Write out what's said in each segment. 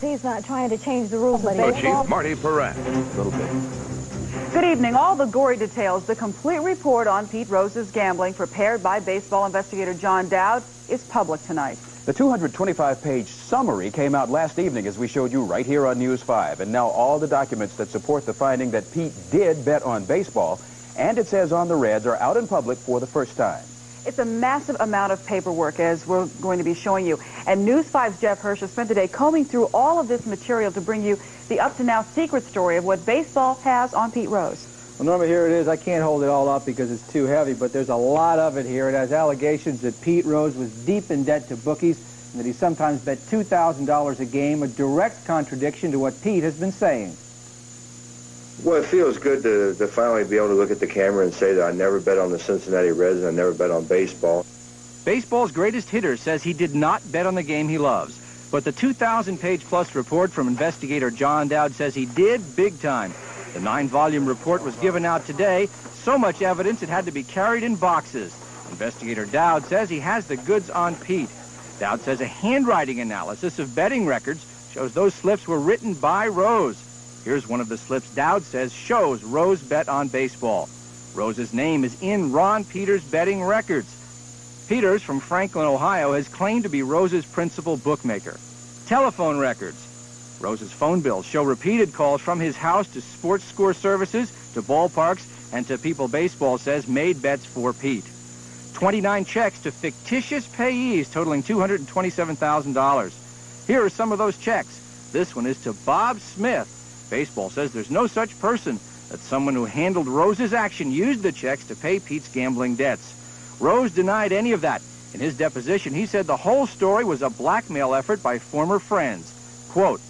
he's not trying to change the rules of The baseball. Chief, Marty Pieratt. A little bit. Good evening. All the gory details, the complete report on Pete Rose's gambling prepared by baseball investigator John Dowd is public tonight. The 225-page summary came out last evening, as we showed you right here on News 5. And now all the documents that support the finding that Pete did bet on baseball, and it says on the Reds, are out in public for the first time. It's a massive amount of paperwork, as we're going to be showing you. And News 5's Jeff Hirsh has spent the day combing through all of this material to bring you the up-to-now secret story of what baseball has on Pete Rose. Well, Norma, here it is. I can't hold it all up because it's too heavy, but there's a lot of it here. It has allegations that Pete Rose was deep in debt to bookies and that he sometimes bet $2,000 a game, a direct contradiction to what Pete has been saying. Well, it feels good to finally be able to look at the camera and say that I never bet on the Cincinnati Reds and I never bet on baseball. Baseball's greatest hitter says he did not bet on the game he loves. But the 2,000-page-plus report from investigator John Dowd says he did big time. The 9-volume report was given out today. So much evidence it had to be carried in boxes. Investigator Dowd says he has the goods on Pete. Dowd says a handwriting analysis of betting records shows those slips were written by Rose. Here's one of the slips Dowd says shows Rose bet on baseball. Rose's name is in Ron Peters' betting records. Peters from Franklin, Ohio, has claimed to be Rose's principal bookmaker. Telephone records. Rose's phone bills show repeated calls from his house to sports score services, to ballparks, and to people baseball says made bets for Pete. 29 checks to fictitious payees totaling $227,000. Here are some of those checks. This one is to Bob Smith. Baseball says there's no such person, that someone who handled Rose's action used the checks to pay Pete's gambling debts. Rose denied any of that. In his deposition, he said the whole story was a blackmail effort by former friends. Quote,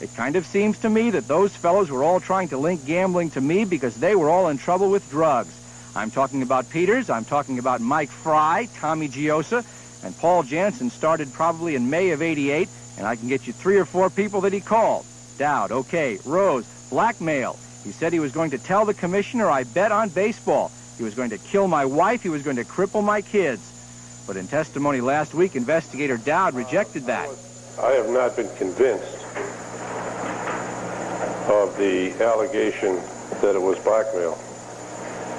"It kind of seems to me that those fellows were all trying to link gambling to me because they were all in trouble with drugs. I'm talking about Peters, I'm talking about Mike Fry, Tommy Giosa, and Paul Jansen started probably in May of '88, and I can get you 3 or 4 people that he called." Dowd, okay. Rose, blackmail. He said he was going to tell the commissioner I bet on baseball. He was going to kill my wife. He was going to cripple my kids. But in testimony last week, investigator Dowd rejected that. I have not been convinced of the allegation that it was blackmail.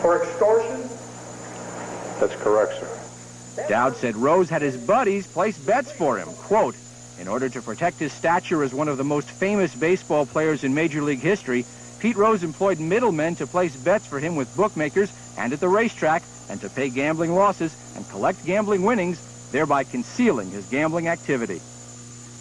Or extortion? That's correct, sir. Dowd said Rose had his buddies place bets for him. Quote, "In order to protect his stature as one of the most famous baseball players in Major League history, Pete Rose employed middlemen to place bets for him with bookmakers and at the racetrack and to pay gambling losses and collect gambling winnings, thereby concealing his gambling activity."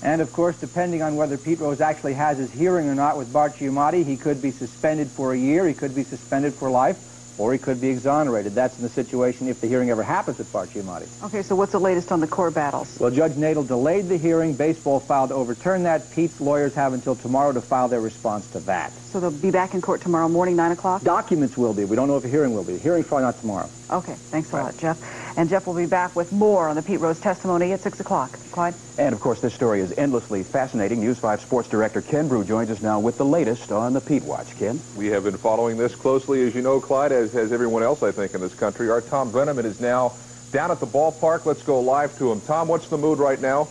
And, of course, depending on whether Pete Rose actually has his hearing or not with Bart Giamatti, he could be suspended for a year, he could be suspended for life, or he could be exonerated. That's in the situation if the hearing ever happens with Bart Giamatti. Okay, so what's the latest on the court battles? Well, Judge Nadel delayed the hearing. Baseball filed to overturn that. Pete's lawyers have until tomorrow to file their response to that. So they'll be back in court tomorrow morning, 9 o'clock? Documents will be. We don't know if a hearing will be. The hearing's probably not tomorrow. Okay, thanks a lot, Jeff. And Jeff will be back with more on the Pete Rose testimony at 6 o'clock. Clyde? And, of course, this story is endlessly fascinating. News 5 sports director Ken Broo joins us now with the latest on the Pete Watch. Ken? We have been following this closely, as you know, Clyde, as has everyone else, I think, in this country. Our Thom Brennaman is now down at the ballpark. Let's go live to him. Tom, what's the mood right now?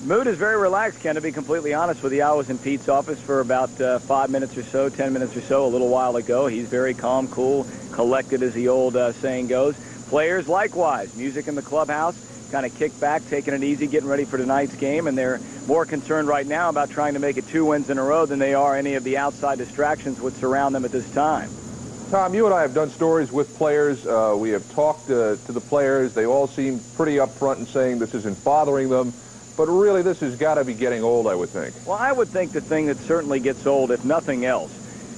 Mood is very relaxed, Ken, to be completely honest with you. I was in Pete's office for about 5 minutes or so, 10 minutes or so, a little while ago. He's very calm, cool, collected, as the old saying goes. Players, likewise. Music in the clubhouse, kind of kicked back, taking it easy, getting ready for tonight's game, and they're more concerned right now about trying to make it 2 wins in a row than they are any of the outside distractions which surround them at this time. Tom, you and I have done stories with players. We have talked to the players. They all seem pretty upfront in saying this isn't bothering them. But really, this has got to be getting old, I would think. Well, I would think the thing that certainly gets old, if nothing else,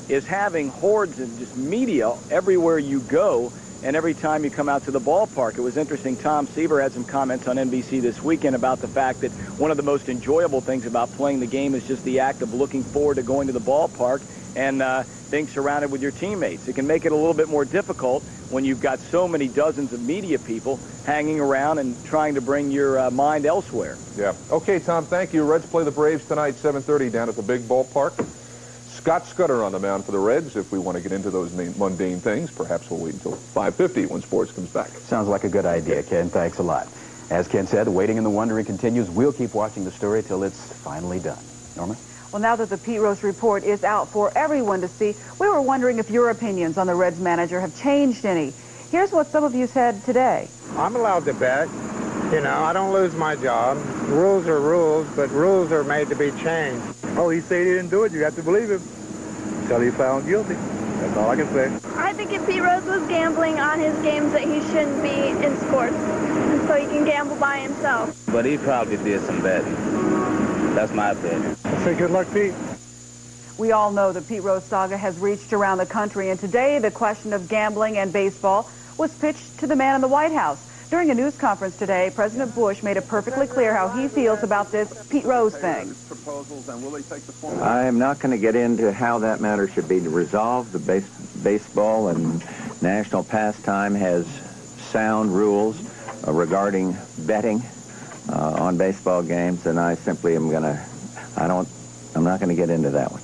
is having hordes of just media everywhere you go and every time you come out to the ballpark. It was interesting. Tom Seaver had some comments on NBC this weekend about the fact that one of the most enjoyable things about playing the game is just the act of looking forward to going to the ballpark and being surrounded with your teammates. It can make it a little bit more difficult when you've got so many dozens of media people hanging around and trying to bring your mind elsewhere. Yeah. Okay, Tom, thank you. Reds play the Braves tonight, 7:30 down at the big ballpark. Scott Scudder on the mound for the Reds. If we want to get into those mundane things, perhaps we'll wait until 5:50 when sports comes back. Sounds like a good idea, Ken. Thanks a lot. As Ken said, the waiting and the wondering continues. We'll keep watching the story till it's finally done. Norma? Well, now that the Pete Rose report is out for everyone to see, we were wondering if your opinions on the Reds manager have changed any. Here's what some of you said today. I'm allowed to bet. You know, I don't lose my job. Rules are rules, but rules are made to be changed. Oh, he said he didn't do it. You have to believe him until he's found guilty. That's all I can say. I think if Pete Rose was gambling on his games that he shouldn't be in sports, and so he can gamble by himself. But he probably did some betting. That's my opinion. I say good luck, Pete. We all know the Pete Rose saga has reached around the country, and today the question of gambling and baseball was pitched to the man in the White House. During a news conference today, President Bush made it perfectly clear how he feels about this Pete Rose thing. I am not going to get into how that matter should be resolved. The baseball and national pastime has sound rules regarding betting on baseball games, and I simply am going to, I'm not going to get into that one.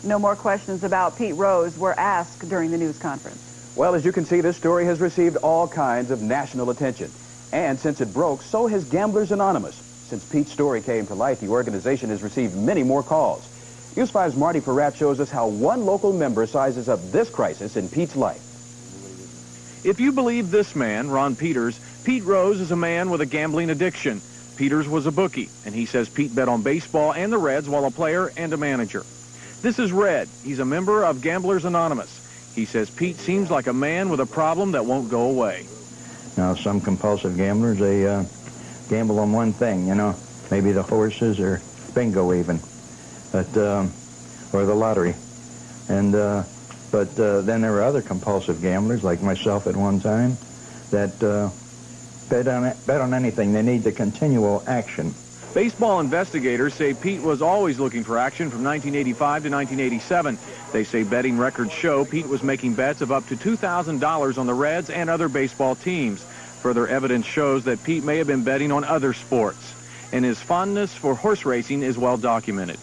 No more questions about Pete Rose were asked during the news conference. Well, as you can see, this story has received all kinds of national attention. And since it broke, so has Gamblers Anonymous. Since Pete's story came to light, the organization has received many more calls. News 5's Marty Pieratt shows us how one local member sizes up this crisis in Pete's life. If you believe this man, Ron Peters, Pete Rose is a man with a gambling addiction. Peters was a bookie, and he says Pete bet on baseball and the Reds while a player and a manager. This is Red. He's a member of Gamblers Anonymous. He says Pete seems like a man with a problem that won't go away. Now, some compulsive gamblers, they gamble on one thing, you know, maybe the horses or bingo even, but or the lottery. And but then there are other compulsive gamblers, like myself at one time, that bet on anything. They need the continual action. Baseball investigators say Pete was always looking for action from 1985 to 1987. They say betting records show Pete was making bets of up to $2,000 on the Reds and other baseball teams. Further evidence shows that Pete may have been betting on other sports. And his fondness for horse racing is well documented.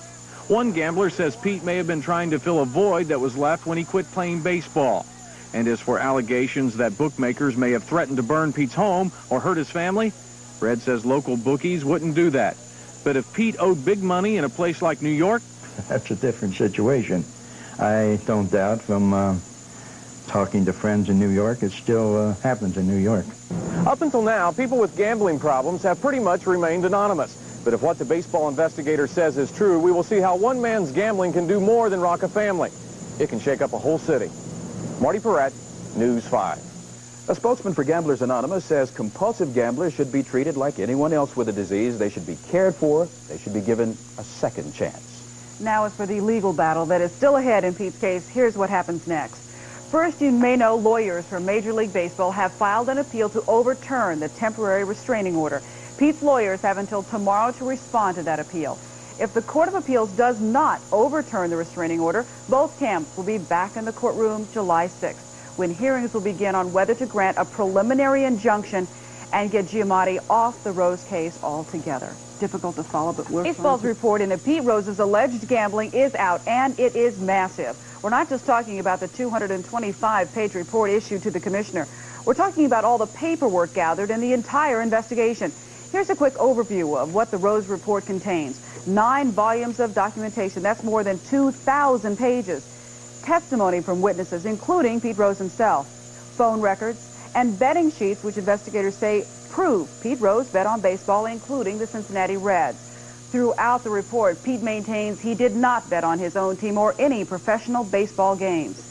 One gambler says Pete may have been trying to fill a void that was left when he quit playing baseball. And as for allegations that bookmakers may have threatened to burn Pete's home or hurt his family, Red says local bookies wouldn't do that. But if Pete owed big money in a place like New York, that's a different situation. I don't doubt from talking to friends in New York, it still happens in New York. up until now, people with gambling problems have pretty much remained anonymous. But if what the baseball investigator says is true, we will see how one man's gambling can do more than rock a family. It can shake up a whole city. Marty Pieratt, News 5. A spokesman for Gamblers Anonymous says compulsive gamblers should be treated like anyone else with a disease. They should be cared for. They should be given a second chance. Now as for the legal battle that is still ahead in Pete's case, here's what happens next. First, you may know lawyers from Major League Baseball have filed an appeal to overturn the temporary restraining order. Pete's lawyers have until tomorrow to respond to that appeal. If the Court of Appeals does not overturn the restraining order, both camps will be back in the courtroom July 6th, when hearings will begin on whether to grant a preliminary injunction and get Giamatti off the Rose case altogether. Difficult to follow, but we're Baseball's report into Pete Rose's alleged gambling is out, and it is massive. We're not just talking about the 225-page report issued to the commissioner. We're talking about all the paperwork gathered in the entire investigation. Here's a quick overview of what the Rose report contains. 9 volumes of documentation. That's more than 2,000 pages. Testimony from witnesses, including Pete Rose himself. Phone records and betting sheets, which investigators say prove Pete Rose bet on baseball, including the Cincinnati Reds. Throughout the report, Pete maintains he did not bet on his own team or any professional baseball games.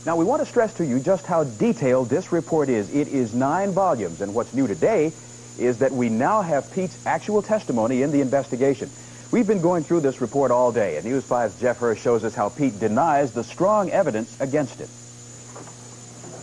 Now, we want to stress to you just how detailed this report is. It is 9 volumes, and what's new today is that we now have Pete's actual testimony in the investigation. We've been going through this report all day, and News 5's Jeff Hirsh shows us how Pete denies the strong evidence against it.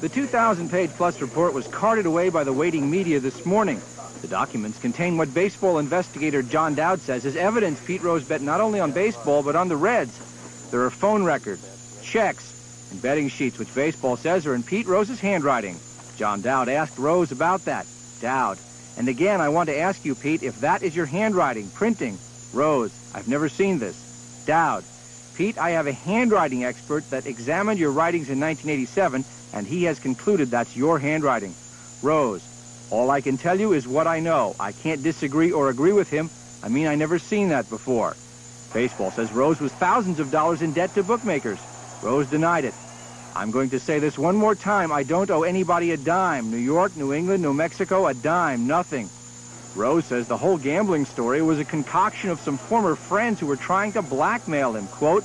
The 2,000-page-plus report was carted away by the waiting media this morning. The documents contain what baseball investigator John Dowd says is evidence Pete Rose bet not only on baseball, but on the Reds. There are phone records, checks, and betting sheets, which baseball says are in Pete Rose's handwriting. John Dowd asked Rose about that. Dowd: and again, I want to ask you, Pete, if that is your handwriting, printing. Rose: I've never seen this. Dowd: Pete, I have a handwriting expert that examined your writings in 1987, and he has concluded that's your handwriting. Rose: all I can tell you is what I know. I can't disagree or agree with him. I mean, I never seen that before. Baseball says Rose was thousands of dollars in debt to bookmakers. Rose denied it. I'm going to say this one more time. I don't owe anybody a dime. New York, New England, New Mexico, a dime, nothing. Rose says the whole gambling story was a concoction of some former friends who were trying to blackmail him. Quote,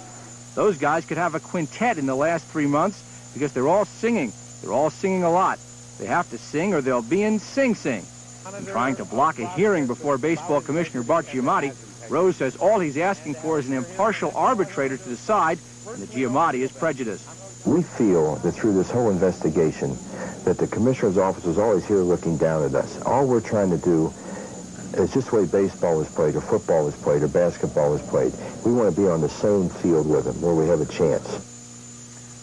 those guys could have a quintet in the last 3 months because they're all singing. They're all singing a lot. They have to sing or they'll be in Sing Sing. In trying to block a hearing before Baseball Commissioner Bart Giamatti, Rose says all he's asking for is an impartial arbitrator to decide, and that Giamatti is prejudiced. We feel that through this whole investigation that the Commissioner's office is always here looking down at us. All we're trying to do is just the way baseball is played, or football is played, or basketball is played. We want to be on the same field with them where we have a chance.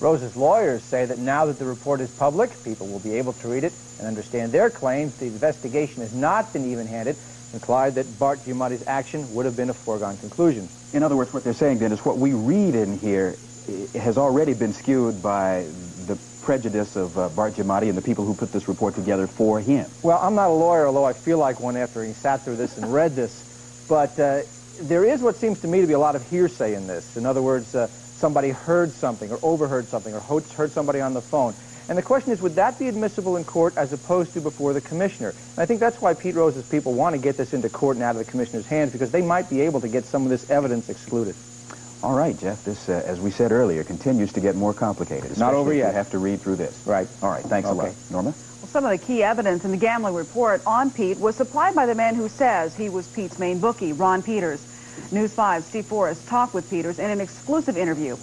Rose's lawyers say that now that the report is public, people will be able to read it and understand their claims. The investigation has not been even-handed, and Clyde, that Bart Giamatti's action would have been a foregone conclusion. In other words, what they're saying then is what we read in here has already been skewed by the prejudice of Bart Giamatti and the people who put this report together for him. Well, I'm not a lawyer, although I feel like one after he sat through this and read this. But there is what seems to me to be a lot of hearsay in this. In other words, somebody heard something or overheard something or heard somebody on the phone. And the question is, would that be admissible in court as opposed to before the commissioner? And I think that's why Pete Rose's people want to get this into court and out of the commissioner's hands, because they might be able to get some of this evidence excluded. All right, Jeff, this, as we said earlier, continues to get more complicated. It's not over yet. You have to read through this. Right. All right, thanks a lot. Norma? Well, some of the key evidence in the gambling report on Pete was supplied by the man who says he was Pete's main bookie, Ron Peters. News 5's Steve Forrest talked with Peters in an exclusive interview.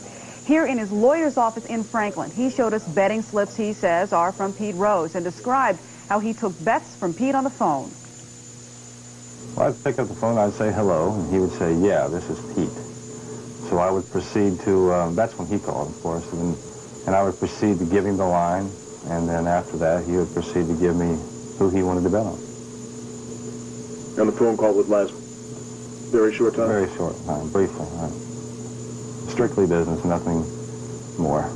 Here in his lawyer's office in Franklin, he showed us betting slips he says are from Pete Rose and described how he took bets from Pete on the phone. Well, I'd pick up the phone, I'd say hello, and he would say, yeah, this is Pete. So I would proceed to, that's when he called, of course, and I would proceed to give him the line, and then after that, he would proceed to give me who he wanted to bet on. And the phone call would last very short time? Very short time, briefly. Strictly business, nothing more.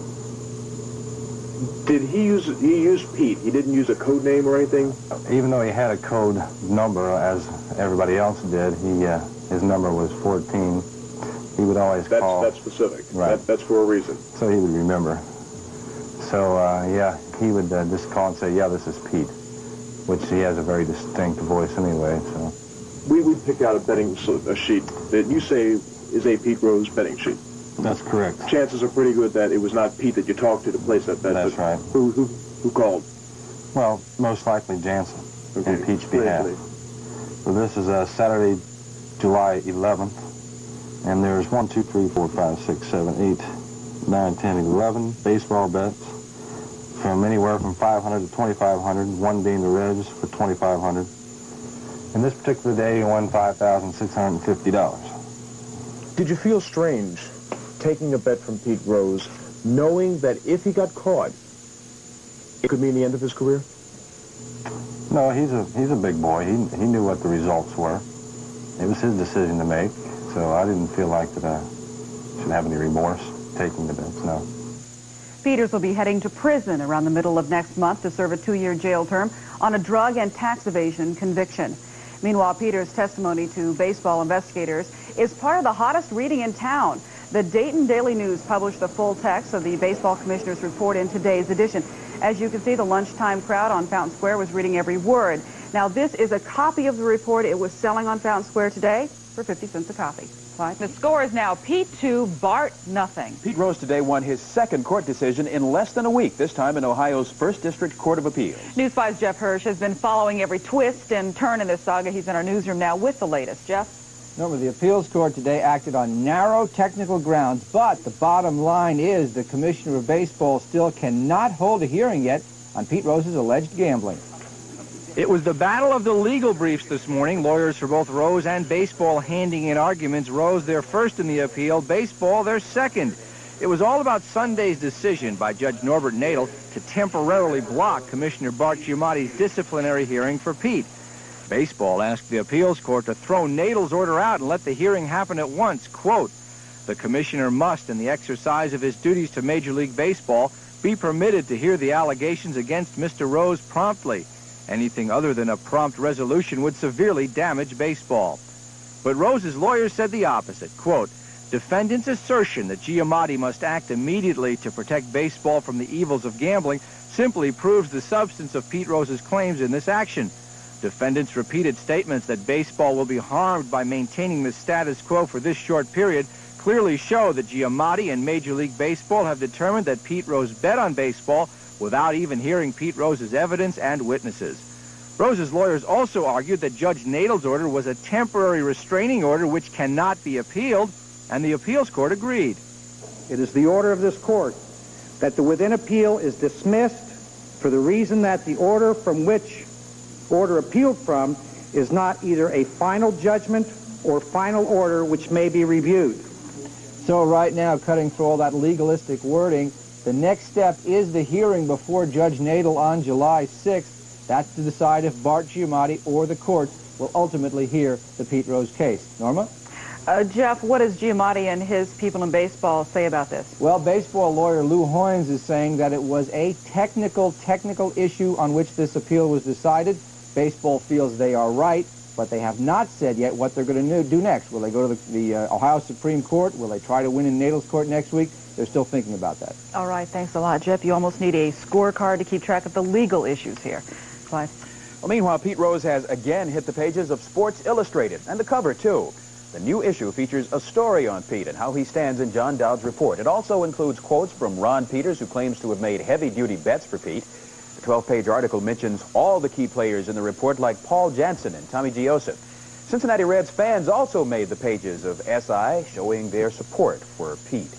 Did he use Pete? He didn't use a code name or anything? Even though he had a code number, as everybody else did, his number was 14. He would always call. That's specific. Right. That's for a reason. So he would remember. So, yeah, he would just call and say, yeah, this is Pete, which he has a very distinct voice anyway, so. We pick out a betting sheet that you say is a Pete Rose betting sheet. That's correct. Chances are pretty good that it was not Pete that you talked to place that bet. That's right. Who called? Well, most likely Jansen, okay. on Pete's behalf. So this is Saturday, July 11th. And there's 1, 2, 3, 4, 5, 6, 7, 8, 9, 10, 11 baseball bets from anywhere from $500 to $2,500, one being the Reds for $2,500. And this particular day, he won $5,650. Did you feel strange taking a bet from Pete Rose, knowing that if he got caught, it could mean the end of his career? No, he's a big boy. He knew what the results were. It was his decision to make. So I didn't feel like that I should have any remorse taking the bets, no. Peters will be heading to prison around the middle of next month to serve a 2-year jail term on a drug and tax evasion conviction. Meanwhile, Peters' testimony to baseball investigators is part of the hottest reading in town. The Dayton Daily News published the full text of the baseball commissioner's report in today's edition. As you can see, the lunchtime crowd on Fountain Square was reading every word. Now, this is a copy of the report. It was selling on Fountain Square today for 50 cents a copy. Clyde? The score is now Pete 2, Bart nothing. Pete Rose today won his second court decision in less than a week, this time in Ohio's 1st District Court of Appeals. News 5's Jeff Hirsh has been following every twist and turn in this saga. He's in our newsroom now with the latest. Jeff? Norma, the appeals court today acted on narrow technical grounds, but the bottom line is the Commissioner of Baseball still cannot hold a hearing yet on Pete Rose's alleged gambling. It was the battle of the legal briefs this morning. Lawyers for both Rose and baseball handing in arguments. Rose their first in the appeal, baseball their second. It was all about Sunday's decision by Judge Norbert Nadel to temporarily block Commissioner Bart Giamatti's disciplinary hearing for Pete. Baseball asked the appeals court to throw Nadel's order out and let the hearing happen at once. Quote, the commissioner must, in the exercise of his duties to Major League Baseball, be permitted to hear the allegations against Mr. Rose promptly. Anything other than a prompt resolution would severely damage baseball. But Rose's lawyers said the opposite. Quote, defendant's assertion that Giamatti must act immediately to protect baseball from the evils of gambling simply proves the substance of Pete Rose's claims in this action. Defendant's repeated statements that baseball will be harmed by maintaining the status quo for this short period clearly show that Giamatti and Major League Baseball have determined that Pete Rose bet on baseball without even hearing Pete Rose's evidence and witnesses. Rose's lawyers also argued that Judge Nadel's order was a temporary restraining order which cannot be appealed, and the appeals court agreed. It is the order of this court that the within appeal is dismissed for the reason that the order from which order appealed from is not either a final judgment or final order which may be reviewed. So right now, cutting through all that legalistic wording, the next step is the hearing before Judge Nadel on July 6th. That's to decide if Bart Giamatti or the courts will ultimately hear the Pete Rose case. Norma? Jeff, what does Giamatti and his people in baseball say about this? Well, baseball lawyer Lou Hoynes is saying that it was a technical issue on which this appeal was decided. Baseball feels they are right, but they have not said yet what they're going to do next. Will they go to the Ohio Supreme Court? Will they try to win in Nadel's court next week? They're still thinking about that. All right, thanks a lot, Jeff. You almost need a scorecard to keep track of the legal issues here. Clyde? Well, meanwhile, Pete Rose has again hit the pages of Sports Illustrated, and the cover, too. The new issue features a story on Pete and how he stands in John Dowd's report. It also includes quotes from Ron Peters, who claims to have made heavy-duty bets for Pete. The 12-page article mentions all the key players in the report, like Paul Jansen and Tommy Giosef. Cincinnati Reds fans also made the pages of SI, showing their support for Pete.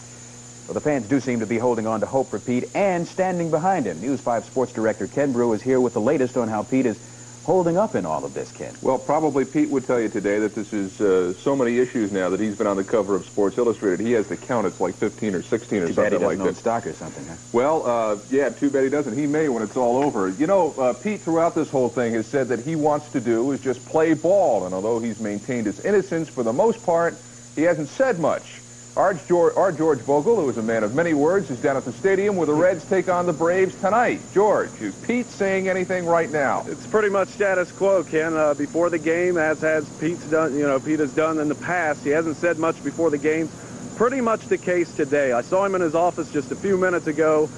Well, the fans do seem to be holding on to hope for Pete and standing behind him. News 5 sports director Ken Broo is here with the latest on how Pete is holding up in all of this, Ken. Well, probably Pete would tell you today that this is so many issues now that he's been on the cover of Sports Illustrated. He has to count. It's like 15 or 16 or something like that. Stock or something, huh? Well, yeah, too bad he doesn't. He may when it's all over. You know, Pete throughout this whole thing has said that he wants to do is just play ball, and although he's maintained his innocence for the most part, he hasn't said much. Our George Vogel, who is a man of many words, is down at the stadium where the Reds take on the Braves tonight. George, is Pete saying anything right now? It's pretty much status quo, Ken. Before the game, as has Pete's done, Pete has done in the past. He hasn't said much before the game. Pretty much the case today. I saw him in his office just a few minutes ago.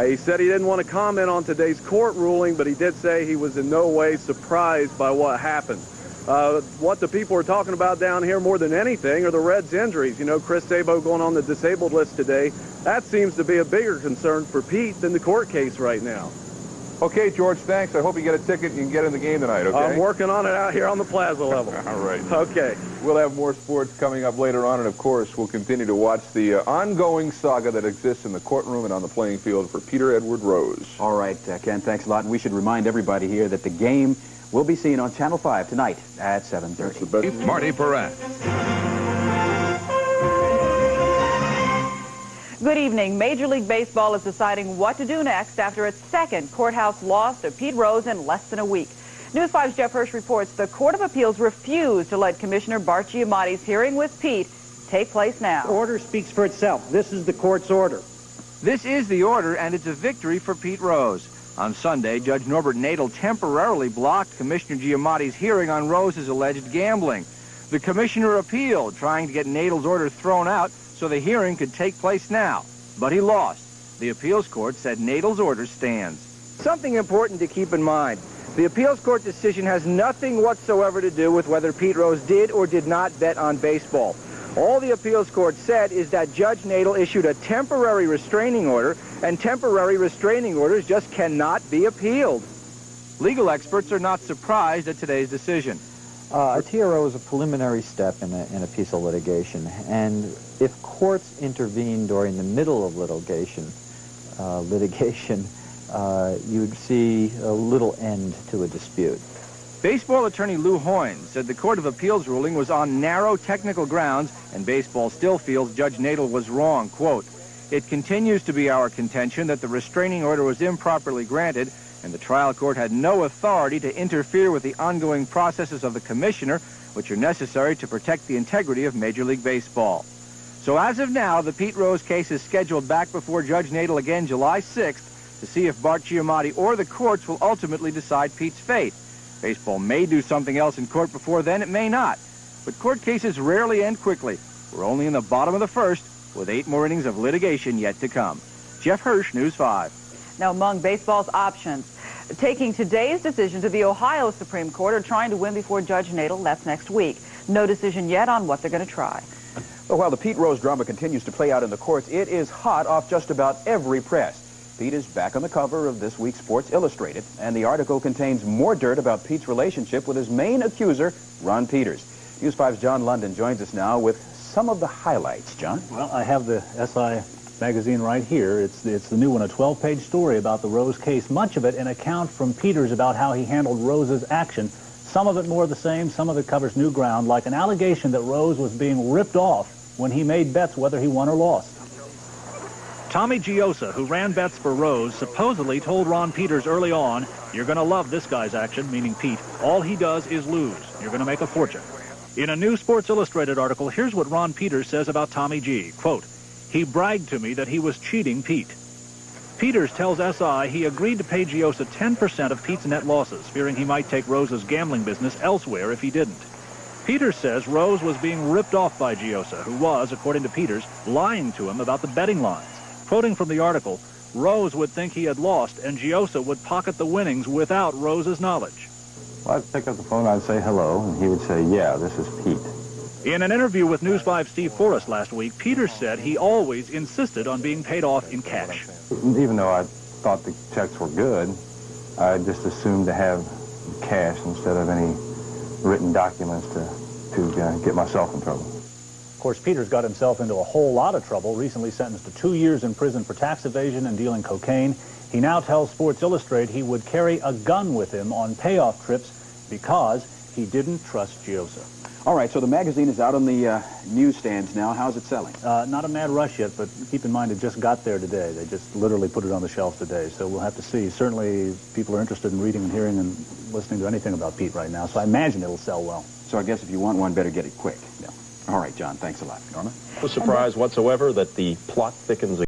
He said he didn't want to comment on today's court ruling, but he did say he was in no way surprised by what happened. What the people are talking about down here more than anything are the Reds' injuries. You know, Chris Sabo going on the disabled list today. That seems to be a bigger concern for Pete than the court case right now. Okay, George, thanks. I hope you get a ticket and you can get in the game tonight, okay? I'm working on it out here on the plaza level. All right. Okay. We'll have more sports coming up later on, and of course, we'll continue to watch the ongoing saga that exists in the courtroom and on the playing field for Peter Edward Rose. All right, Ken, thanks a lot. And we should remind everybody here that the game will be seen on Channel 5 tonight at 7:30. Marty Pieratt. Good evening. Major League Baseball is deciding what to do next after its second courthouse loss to Pete Rose in less than a week. News 5's Jeff Hirsh reports the Court of Appeals refused to let Commissioner Bart Giamatti's hearing with Pete take place now. The order speaks for itself. This is the court's order. This is the order, and it's a victory for Pete Rose. On Sunday, Judge Norbert Nadel temporarily blocked Commissioner Giamatti's hearing on Rose's alleged gambling. The commissioner appealed, trying to get Nadel's order thrown out so the hearing could take place now. But he lost. The appeals court said Nadel's order stands. Something important to keep in mind. The appeals court decision has nothing whatsoever to do with whether Pete Rose did or did not bet on baseball. All the appeals court said is that Judge Nadel issued a temporary restraining order, and temporary restraining orders just cannot be appealed. Legal experts are not surprised at today's decision. A TRO is a preliminary step in a piece of litigation, and if courts intervene during the middle of litigation, you'd see a little end to a dispute. Baseball attorney Lou Hoynes said the Court of Appeals ruling was on narrow technical grounds, and baseball still feels Judge Nadel was wrong. Quote, "It continues to be our contention that the restraining order was improperly granted, and the trial court had no authority to interfere with the ongoing processes of the commissioner, which are necessary to protect the integrity of Major League Baseball." So as of now, the Pete Rose case is scheduled back before Judge Nadel again July 6th to see if Bart Giamatti or the courts will ultimately decide Pete's fate. Baseball may do something else in court before then. It may not. but court cases rarely end quickly. We're only in the bottom of the first, with 8 more innings of litigation yet to come. Jeff Hirsh, News 5. Now, among baseball's options, taking today's decision to the Ohio Supreme Court or trying to win before Judge Nadel, that's next week. No decision yet on what they're going to try. But while the Pete Rose drama continues to play out in the courts, it is hot off just about every press. Pete is back on the cover of this week's Sports Illustrated, and the article contains more dirt about Pete's relationship with his main accuser, Ron Peters. News 5's John London joins us now with some of the highlights. John? Well, I have the SI magazine right here. It's the new one, a 12-page story about the Rose case, much of it an account from Peters about how he handled Rose's action. Some of it more the same, some of it covers new ground, like an allegation that Rose was being ripped off when he made bets whether he won or lost. Tommy Giosa, who ran bets for Rose, supposedly told Ron Peters early on, "You're going to love this guy's action," meaning Pete. "All he does is lose. You're going to make a fortune." In a new Sports Illustrated article, here's what Ron Peters says about Tommy G. Quote, "He bragged to me that he was cheating Pete." Peters tells SI he agreed to pay Giosa 10% of Pete's net losses, fearing he might take Rose's gambling business elsewhere if he didn't. Peters says Rose was being ripped off by Giosa, who was, according to Peters, lying to him about the betting lines. Quoting from the article, Rose would think he had lost, and Giosa would pocket the winnings without Rose's knowledge. Well, I'd pick up the phone, I'd say hello, and he would say, "Yeah, this is Pete." In an interview with News 5's Steve Forrest last week, Peters said he always insisted on being paid off in cash. Even though I thought the checks were good, I just assumed to have cash instead of any written documents to get myself in trouble. Of course, Peters got himself into a whole lot of trouble, recently sentenced to 2 years in prison for tax evasion and dealing cocaine. He now tells Sports Illustrated he would carry a gun with him on payoff trips because he didn't trust Giosa. All right, so the magazine is out on the newsstands now. How's it selling? Not a mad rush yet, but keep in mind it just got there today. They just literally put it on the shelf today, so we'll have to see. Certainly, people are interested in reading and hearing and listening to anything about Pete right now, so I imagine it'll sell well. So I guess if you want one, better get it quick. Yeah. All right, John, thanks a lot. Norma? No surprise whatsoever that the plot thickens